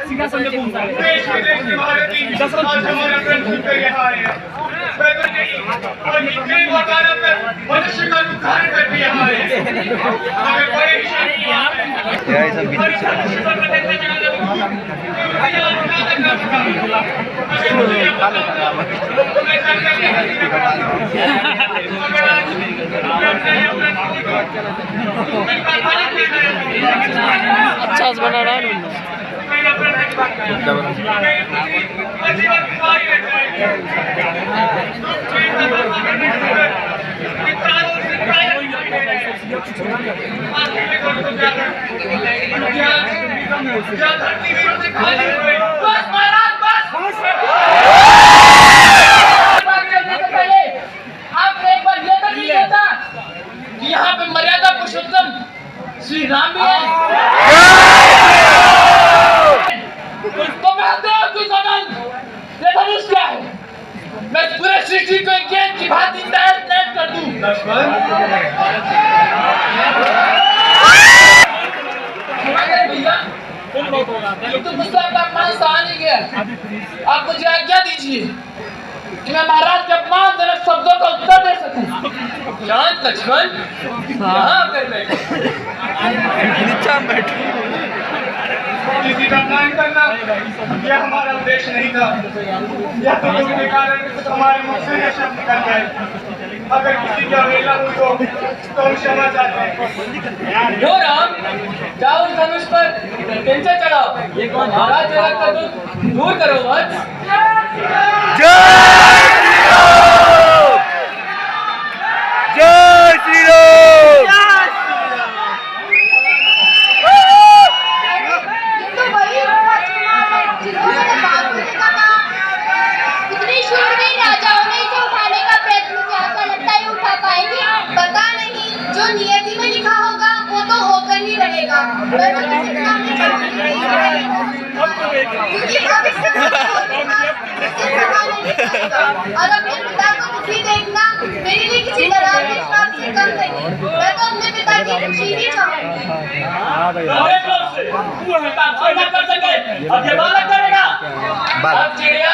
सिंहासन पे घूमता है। मनुष्य का उद्धार कर दिया है। अच्छा बना रहा है आपने एक बार ये तो नहीं सोचा कि यहाँ पे मर्यादा पुरुषोत्तम श्री राम भी है। तो मैं देव की सनन ये धनुष क्या है? मैं पूरे सृष्टि को एक गेंद की भांति तहस नहस कर दूं। भैया तो मुझसे आपका अपमान सहा नहीं गया। आप मुझे आज्ञा दीजिए कि मैं महाराज के अपमानजनक शब्दों का उत्तर दे सकूं। जान लक्ष्मण यहाँ आकर बैठे। किसी का अपमान करना यह हमारा उद्देश्य नहीं था। यह तो के कारण हमारे मुख से यह शब्द निकल गए। अगर किसी की अवहेलना हुई तो हम क्षमा चाहते हैं। जो राम जाओ उस धनुष पर कैंचा चढ़ाओ। महाराज जरा का दूर करो वत्स। जय श्री राम। इतने शूरवीर राजाओं ने इसे उठाने का प्रयत्न किया, ऐसा लगता है उठा पाएंगे। पता नहीं, जो नियति में लिखा होगा वो तो होकर ही रहेगा। मैं तो किसी काम में चलूंगी नहीं रहेगा, क्योंकि भविष्य में और अपने पिता को दुखी देखना मेरे लिए किसी तरह के श्राप से कम नहीं। मैं तो अपने पिता की खुशी ही चाहूंगी। अब ये बालक करेगा। अब चिड़िया